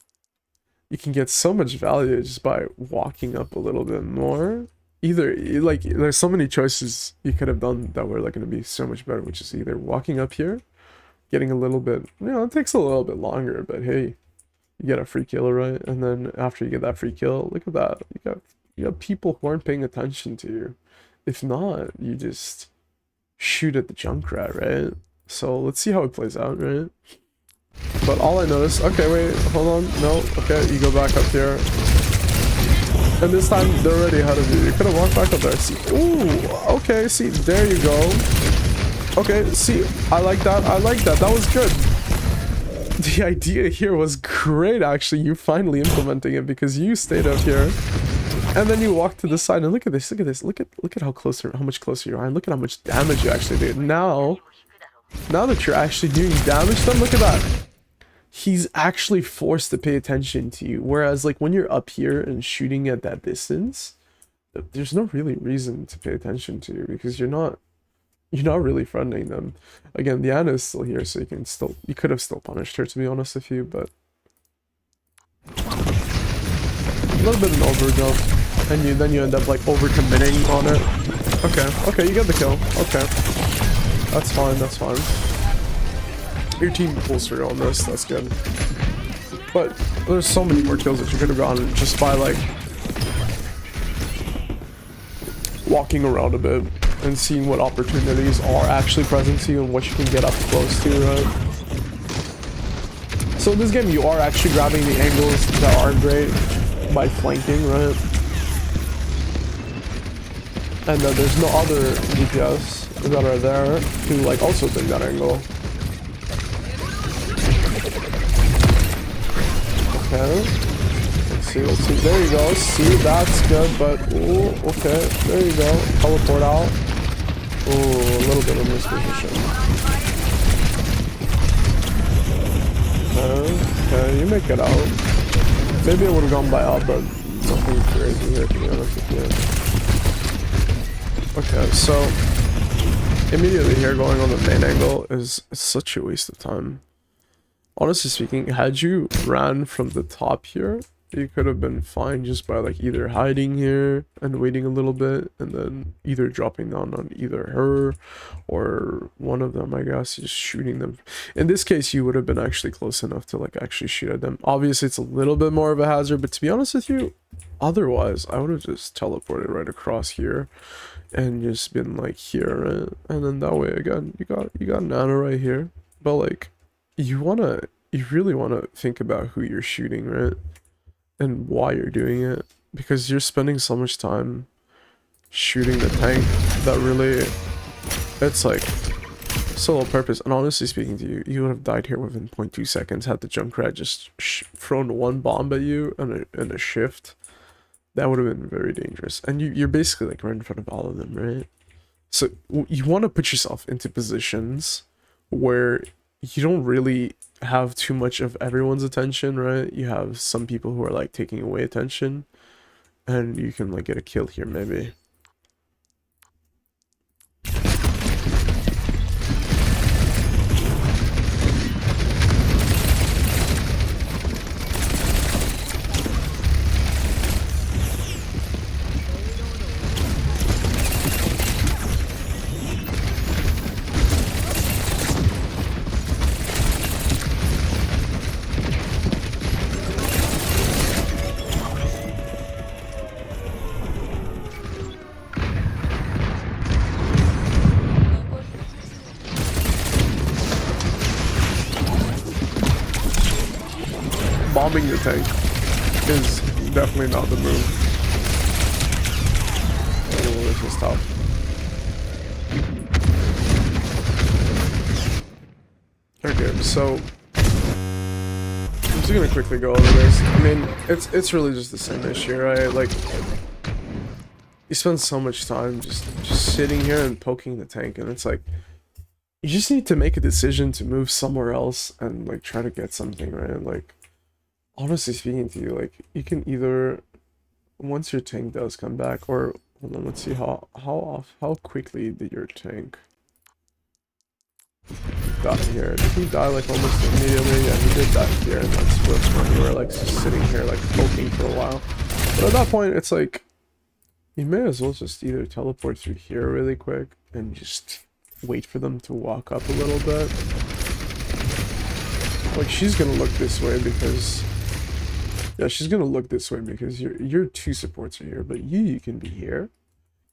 get so much value just by walking up a little bit more. Either like there's so many choices you could have done that were like going to be so much better, which is either walking up here, getting a little bit, it takes a little bit longer, but hey, you get a free kill, right? And then after you get that free kill, look at that, you got people who aren't paying attention to you. If not, you just shoot at the Junkrat, right? So let's see how it plays out, right? But all I noticed, okay, wait, hold on, no, okay, you go back up here. And this time, they're already ahead of you. You could have walked back up there. See, ooh, okay, see, there you go. Okay, see, I like that, that was good. The idea here was great, actually, you finally implementing it because you stayed up here. And then you walk to the side and look at this, look at how much closer you are, and look at how much damage you actually did. Now that you're actually doing damage, then look at that. He's actually forced to pay attention to you. Whereas like when you're up here and shooting at that distance, there's no really reason to pay attention to you because you're not really friending them. Again, the Anna is still here, so you could have still punished her, to be honest with you, but a little bit of an overdose. And then you end up like overcommitting on it. Okay, you get the kill. Okay, that's fine. Your team pulls through on this. That's good. But there's so many more kills that you could have gotten just by like walking around a bit and seeing what opportunities are actually present to you and what you can get up close to, right? So in this game, you are actually grabbing the angles that are great by flanking, right? And there's no other DPS that are there to like also take that angle. Okay. Let's see. There you go. See, that's good, but ooh, okay. There you go. Teleport out. Oh, a little bit of misposition. Okay, you make it out. Maybe I would have gone by out, but nothing crazy here, to be honest with you. Okay, so immediately here, going on the main angle is such a waste of time. Honestly speaking, had you ran from the top here, you could have been fine just by like either hiding here and waiting a little bit and then either dropping down on either her or one of them, I guess, just shooting them. In this case, you would have been actually close enough to like actually shoot at them. Obviously, it's a little bit more of a hazard, but to be honest with you, otherwise, I would have just teleported right across here and just been like here, right? And then that way, again, you got Nana right here. But like, you really wanna think about who you're shooting, right? And why you're doing it, because you're spending so much time shooting the tank that really, it's like sole purpose. And honestly speaking to you, you would have died here within 0.2 seconds had the Junkrat just thrown one bomb at you and a shift. That would have been very dangerous. And you're basically like right in front of all of them, right? So you want to put yourself into positions where you don't really have too much of everyone's attention, right? You have some people who are like taking away attention, and you can like get a kill here maybe. Bombing the tank is definitely not the move. Oh, this is tough. Okay, so I'm just gonna quickly go over this. I mean, it's really just the same issue, right? Like, you spend so much time just sitting here and poking the tank, and it's like, you just need to make a decision to move somewhere else and like try to get something, right? Like, honestly speaking to you, like, you can either, once your tank does come back, or hold on, let's see how quickly did your tank die here? Did he die like almost immediately? Yeah, he did die here, and that's when you were like just sitting here like poking for a while. But at that point, it's like, you may as well just either teleport through here really quick and just wait for them to walk up a little bit. Like, she's gonna look this way because, yeah, she's gonna look this way because your two supports are here, but you can be here.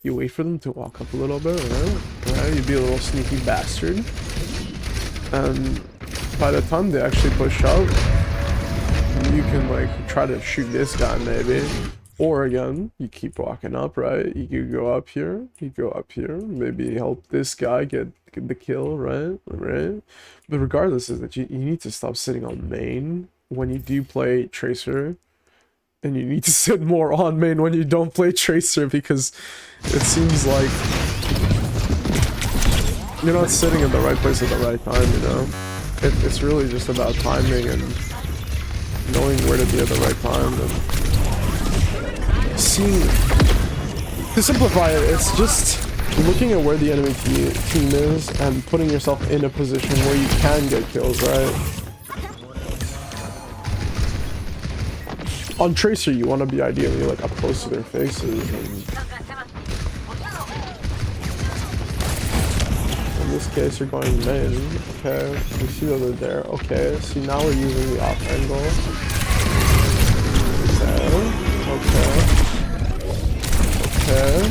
You wait for them to walk up a little bit, right? You be a little sneaky bastard. And by the time they actually push up, you can like try to shoot this guy maybe. Or again, you keep walking up, right? You could go up here, you go up here, maybe help this guy get the kill, right? But regardless is that you need to stop sitting on main when you do play Tracer, and you need to sit more on main when you don't play Tracer, because it seems like you're not sitting in the right place at the right time, you know? It's really just about timing and knowing where to be at the right time, and seeing, to simplify it, it's just looking at where the enemy team is and putting yourself in a position where you can get kills, right? On Tracer, you want to be ideally like up close to their faces, and in this case you're going main. Okay, we see that they're there. Okay, see, now we're using the off angle. Okay.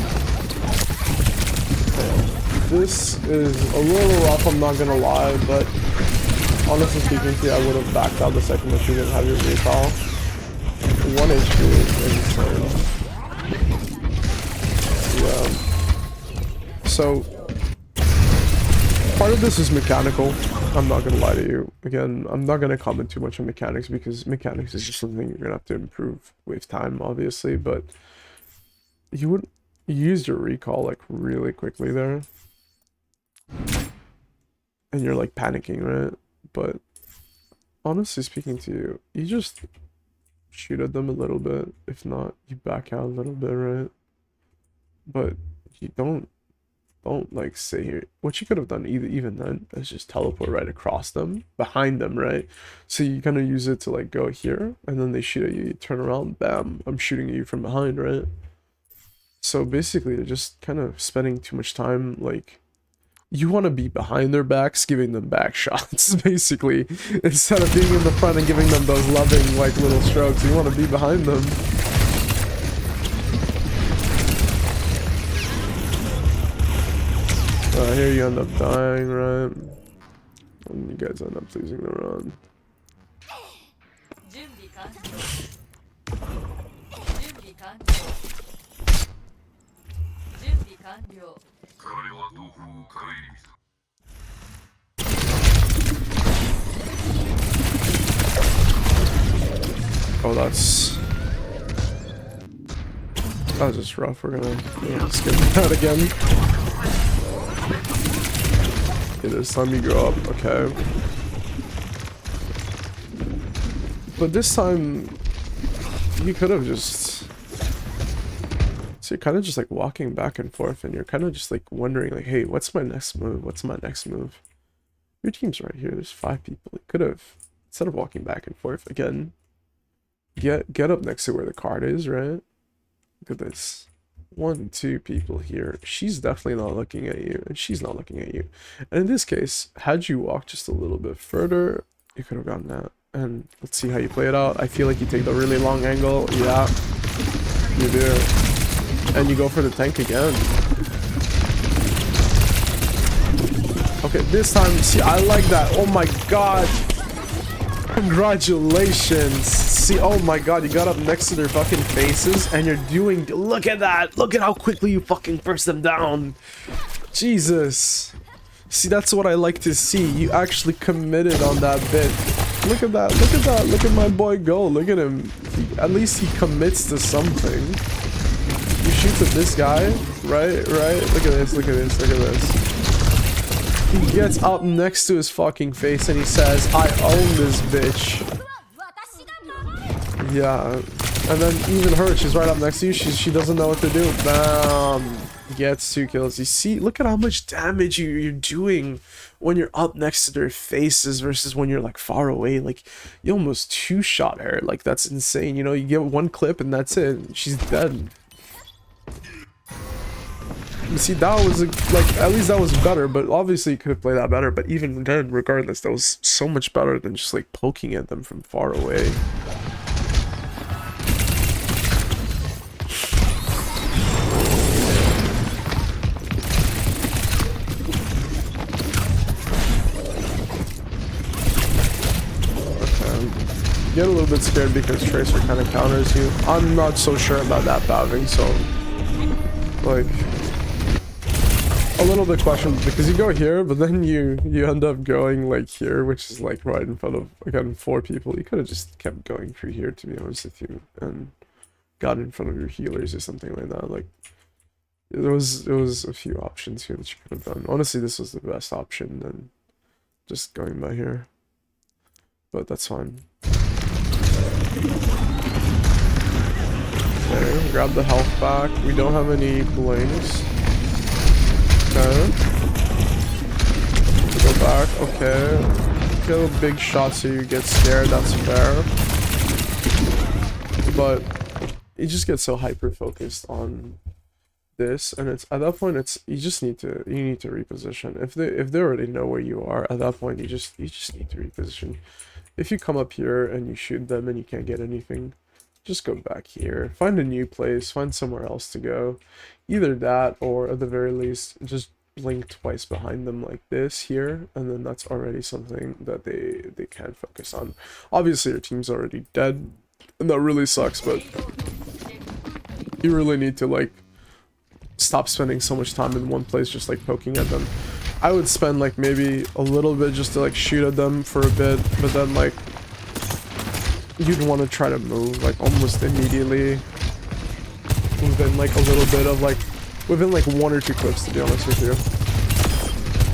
This is a little rough, I'm not gonna lie, but honestly speaking to you, I would have backed out the second that you didn't have your recall. 1 HP is insane. Yeah. So, part of this is mechanical. I'm not gonna lie to you. Again, I'm not gonna comment too much on mechanics because mechanics is just something you're gonna have to improve with time, obviously, but you would use your recall like really quickly there. and you're like panicking, right? But honestly speaking to you, you just shoot at them a little bit. If not, you back out a little bit, right? But you don't like stay here. What you could have done even then is just teleport right across them, behind them, right? So you kind of use it to like go here, and then they shoot at you, you turn around, bam, I'm shooting at you from behind, right? So basically you're just kind of spending too much time, like, you want to be behind their backs, giving them back shots, basically, instead of being in the front and giving them those loving, like, little strokes. You want to be behind them. Here you end up dying, right? And you guys end up losing the round. Oh, that was just rough. We're gonna skip that again. Okay, this time you go up, okay. But this time, you could have just... So you're kind of just like walking back and forth, and you're kind of just like wondering like, hey, what's my next move? What's my next move? Your team's right here. There's 5 people. You could have, instead of walking back and forth again, get up next to where the card is, right? Look at this. 1, 2 people here. She's definitely not looking at you, and she's not looking at you. And in this case, had you walked just a little bit further, you could have gotten that. And let's see how you play it out. I feel like you take the really long angle. Yeah, you do. And you go for the tank again. Okay, this time, see, I like that. Oh my god. Congratulations. See, oh my god, you got up next to their fucking faces and you're doing... Look at that. Look at how quickly you fucking press them down. Jesus. See, that's what I like to see. You actually committed on that bit. Look at that. Look at that. Look at my boy go. Look at him. At least he commits to something. You shoot at this guy, right? Look at this, look at this, look at this. He gets up next to his fucking face and he says, I own this bitch. Yeah. And then even her, she's right up next to you, she doesn't know what to do. Bam. Gets 2 kills. You see, look at how much damage you're doing when you're up next to their faces versus when you're like far away. Like, you almost 2-shot her. Like, that's insane. You know, you get 1 clip and that's it. She's dead. You see, that was like, at least that was better, but obviously you could have played that better. But even then, regardless, that was so much better than just like poking at them from far away. Get a little bit scared because Tracer kind of counters you. I'm not so sure about that bowing, so like a little bit questionable because you go here, but then you end up going like here, which is like right in front of again 4 people. You could have just kept going through here, to be honest with you, and got in front of your healers or something like that. Like there was a few options here that you could have done. Honestly, this was the best option than just going by here, but that's fine. Okay, grab the health back. We don't have any blinks. Okay. Go back. Okay. Get a big shot so you get scared. That's fair. But you just get so hyper focused on this, and it's at that point you need to reposition. If they already know where you are, at that point you just need to reposition. If you come up here and you shoot them and you can't get anything, just go back here. Find a new place, find somewhere else to go. Either that, or at the very least, just blink twice behind them like this here, and then that's already something that they can focus on. Obviously your team's already dead, and that really sucks, but you really need to like stop spending so much time in one place just like poking at them. I would spend like maybe a little bit just to like shoot at them for a bit, but then like you'd want to try to move like almost immediately within like a little bit of like within like 1 or 2 clips, to be honest with you.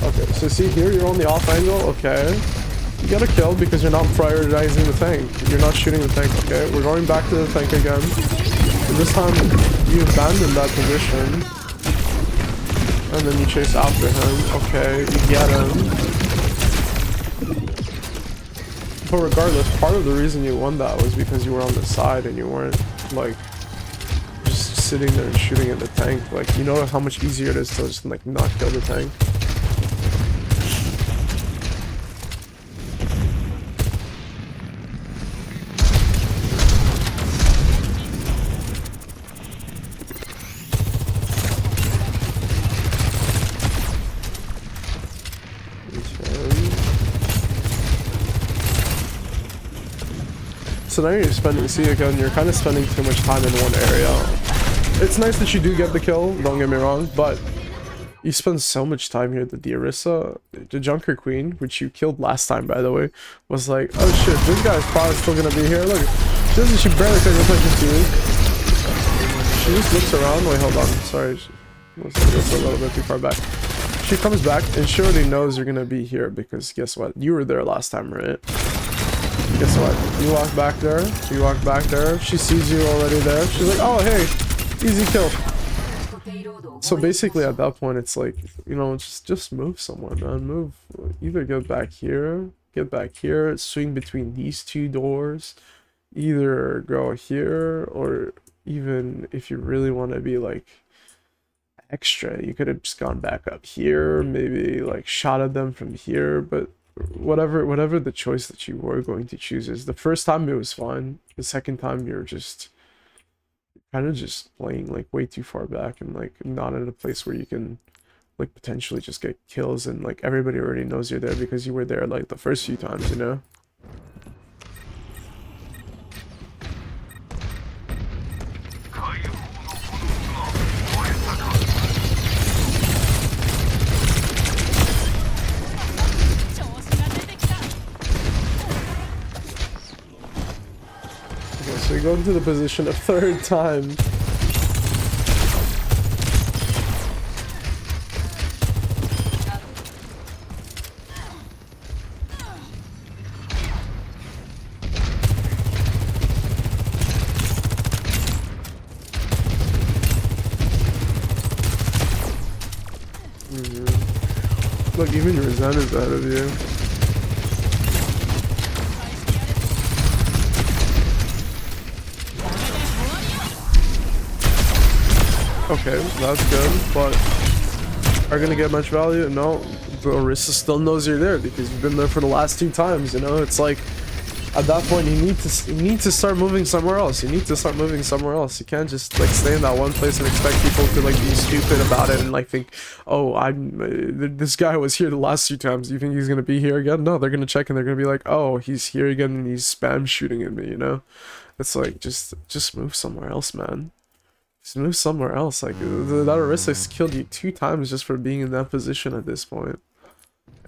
Okay, so see here, you're on the off angle. Okay. You got a kill because you're not prioritizing the tank. You're not shooting the tank. Okay, we're going back to the tank again. And this time, you abandon that position. And then you chase after him. Okay, you get him. But regardless, part of the reason you won that was because you were on the side and you weren't, like, just sitting there and shooting at the tank. Like, you know how much easier it is to just, like, not kill the tank? So now you're spending, see again, you're kind of spending too much time in one area. It's nice that you do get the kill, don't get me wrong, but you spend so much time here that the Orisa, the Junker Queen, which you killed last time by the way, was like, oh shit, this guy's probably still gonna be here. Look, she barely pays attention to you. She just looks around. Wait, hold on, sorry, that's a little bit too far back. She comes back and she already knows you're gonna be here because guess what, you were there last time, right? Guess what? You walk back there. You walk back there. She sees you already there. She's like, oh, hey, easy kill. So basically at that point, it's like, you know, just move somewhere, man. Move. Either get back here, swing between these two doors. Either go here, or even if you really want to be like extra, you could have just gone back up here, maybe like shot at them from here, but whatever the choice that you were going to choose is. The first time it was fine. The second time you're just kind of just playing like way too far back and like not in a place where you can like potentially just get kills, and like everybody already knows you're there because you were there like the first few times, you know? So you go into the position a third time. Look, even your Zen is ahead of you. Okay, that's good, but are you gonna get much value? No, the Orisa still knows you're there because you've been there for the last two times, you know? It's like, at that point, you need to start moving somewhere else. You need to start moving somewhere else. You can't just, like, stay in that one place and expect people to, like, be stupid about it and, like, think, oh, this guy was here the last two times. Do you think he's gonna be here again? No, they're gonna check and they're gonna be like, oh, he's here again and he's spam shooting at me, you know? It's like, just move somewhere else, man. Just move somewhere else. Like, that Orisa's killed you 2 times just for being in that position at this point.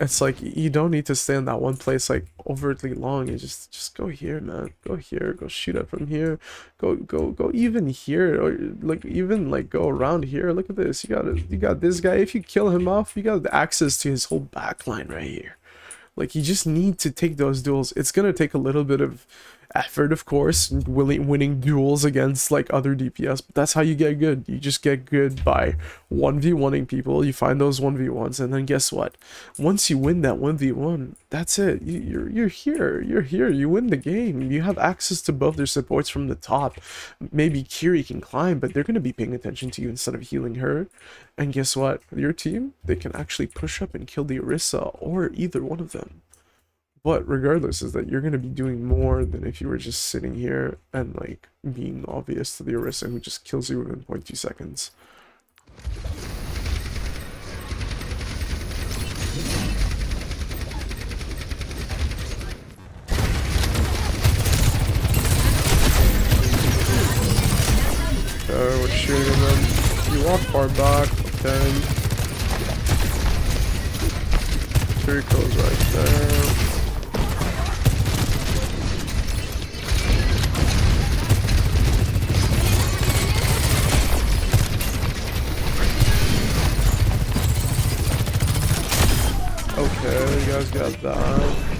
It's like, you don't need to stay in that one place, like, overtly long. You just go here, man. Go here. Go shoot it from here. Go even here. Or, like, even, like, go around here. Look at this. You got this guy. If you kill him off, you got access to his whole backline right here. Like, you just need to take those duels. It's gonna take a little bit of effort, of course, winning duels against like other DPS, but that's how you get good. You just get good by 1v1ing people. You find those 1v1s, and then guess what? Once you win that 1v1, that's it. You're here. You win the game. You have access to both their supports from the top. Maybe Kiri can climb, but they're gonna be paying attention to you instead of healing her. And guess what? Your team, they can actually push up and kill the Orisa or either one of them. But regardless, is that you're going to be doing more than if you were just sitting here and like being obvious to the Orisa who just kills you within 0.2 seconds. Okay, we're shooting them. You walk far back, okay. 3 kills right there. guys got that.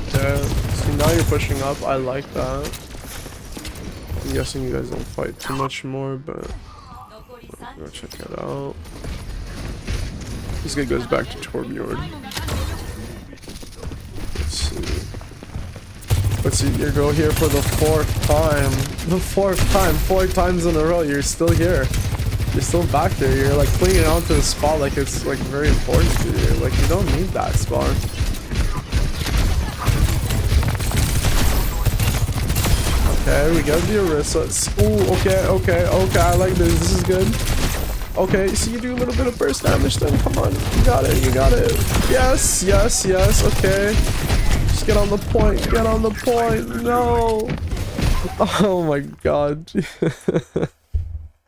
Okay, so now you're pushing up. I like that. I'm guessing you guys don't fight too much more, but go check it out. This guy goes back to Torbjorn. Let's see. Let's see, you go here for the 4th time. The 4th time, 4 times in a row, you're still here. You're still back there. You're like clinging onto the spot like it's like very important to you. Like you don't need that spot. Okay, we got the Orisa. Ooh, okay, I like this. This is good. Okay, so you do a little bit of burst damage then. Come on, you got it, you got it. Yes, okay. Just get on the point, get on the point. No. Oh my god.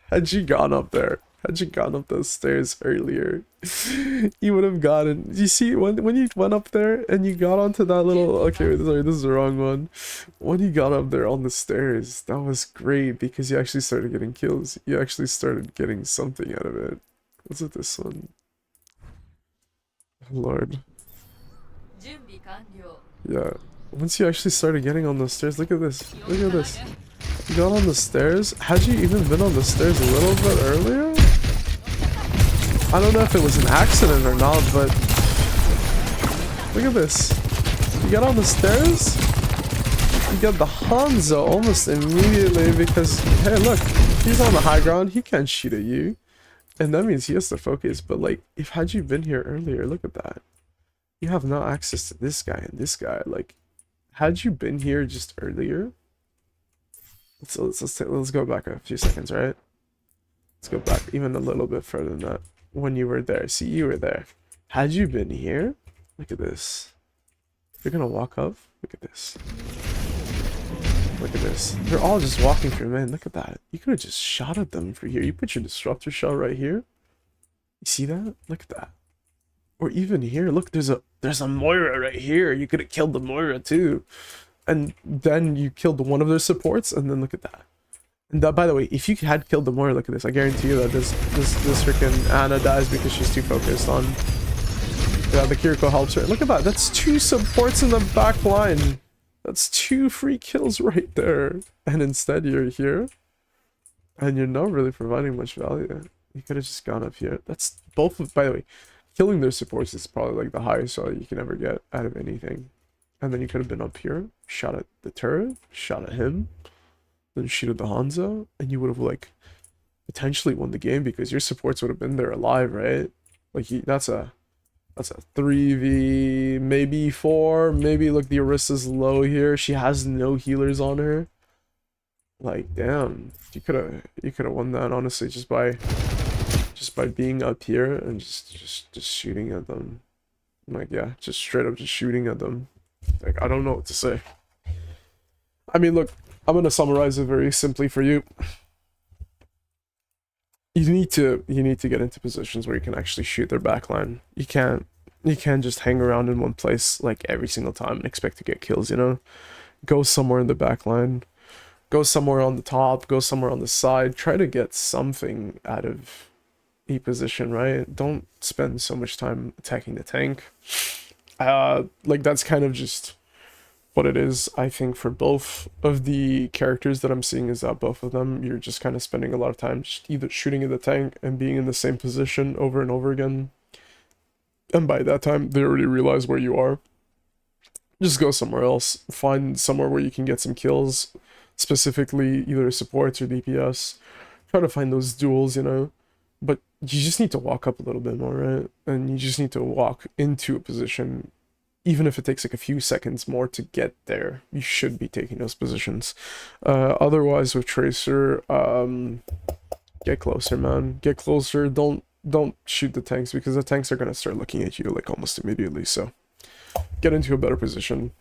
Had you gone up there, had you gone up those stairs earlier, you would have gotten. You see, when you went up there and you got onto that little. Okay, sorry, this is the wrong one. When you got up there on the stairs, that was great because you actually started getting kills. You actually started getting something out of it. Was it this one? Lord. Yeah. Once you actually started getting on the stairs, look at this. Look at this. You got on the stairs? Had you even been on the stairs a little bit earlier? I don't know if it was an accident or not, but look at this. You got on the stairs? You got the Hanzo almost immediately because, hey look, he's on the high ground, he can't shoot at you. And that means he has to focus, but like, if had you been here earlier, look at that. You have no access to this guy and this guy, like, had you been here just earlier? Let's go back a few seconds, right? Let's go back even a little bit further than that. When you were there, see, you were there. Had you been here? Look at this. You're gonna walk up. Look at this. Look at this. They're all just walking through, man. Look at that. You could have just shot at them for here. You put your disruptor shell right here. You see that? Look at that. Or even here. Look, there's a Moira right here. You could have killed the Moira too. And then you killed one of their supports, and then look at that. And that, by the way, if you had killed the Moira, look at this. I guarantee you that this freaking Anna dies because she's too focused on. Yeah, the Kiriko helps her. Look at that. That's 2 supports in the back line. That's 2 free kills right there. And instead you're here. And you're not really providing much value. You could have just gone up here. That's both of, by the way, killing their supports is probably like the highest value you can ever get out of anything. And then you could have been up here, shot at the turret, shot at him, then shoot at the Hanzo, and you would have like potentially won the game because your supports would have been there alive, right? Like that's a 3v, maybe 4, maybe look, the Orisa's low here. She has no healers on her. Like damn, you could have won that honestly just by being up here and just shooting at them. Like yeah, just straight up just shooting at them. Like, I don't know what to say. I mean, look, I'm gonna summarize it very simply for you. You need to get into positions where you can actually shoot their backline. You can't just hang around in one place like every single time and expect to get kills, you know? Go somewhere in the backline. Go somewhere on the top, go somewhere on the side. Try to get something out of a position, right? Don't spend so much time attacking the tank. Like that's kind of just what it is. I think for both of the characters that I'm seeing is that both of them, you're just kind of spending a lot of time just either shooting at the tank and being in the same position over and over again. And by that time, they already realize where you are. Just go somewhere else. Find somewhere where you can get some kills, specifically either supports or DPS. Try to find those duels, you know. But you just need to walk up a little bit more, right? And you just need to walk into a position, even if it takes like a few seconds more to get there. You should be taking those positions. Otherwise, with Tracer, get closer, man. Get closer. Don't shoot the tanks because the tanks are gonna start looking at you like almost immediately. So get into a better position.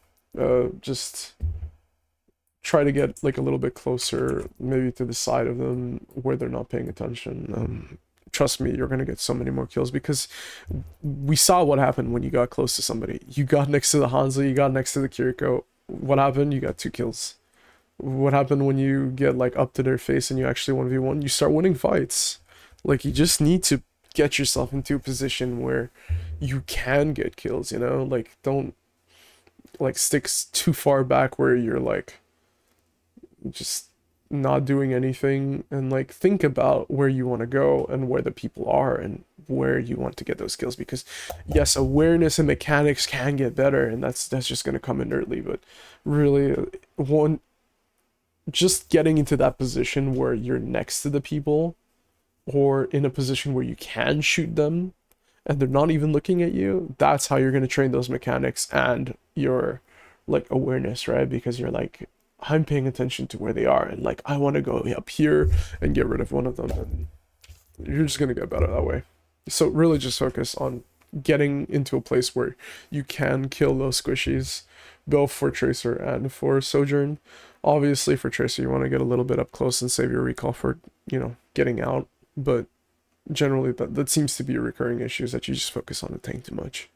Just try to get like a little bit closer, maybe to the side of them where they're not paying attention. Trust me, you're gonna get so many more kills because we saw what happened when you got close to somebody. You got next to the Hanzo, you got next to the Kiriko. What happened? You got 2 kills. What happened when you get like up to their face and you actually 1v1? You start winning fights. Like you just need to get yourself into a position where you can get kills, you know? Like don't like sticks too far back where you're like just not doing anything, and like think about where you want to go and where the people are and where you want to get those skills, because yes, awareness and mechanics can get better, and that's just going to come inertly, but really one just getting into that position where you're next to the people or in a position where you can shoot them and they're not even looking at you, that's how you're going to train those mechanics and your like awareness, right? Because you're like, I'm paying attention to where they are, and like I want to go up here and get rid of one of them, and you're just going to get better that way. So really just focus on getting into a place where you can kill those squishies, both for Tracer and for Sojourn. Obviously for Tracer you want to get a little bit up close and save your recall for, you know, getting out, but generally that seems to be a recurring issue, is that you just focus on the tank too much.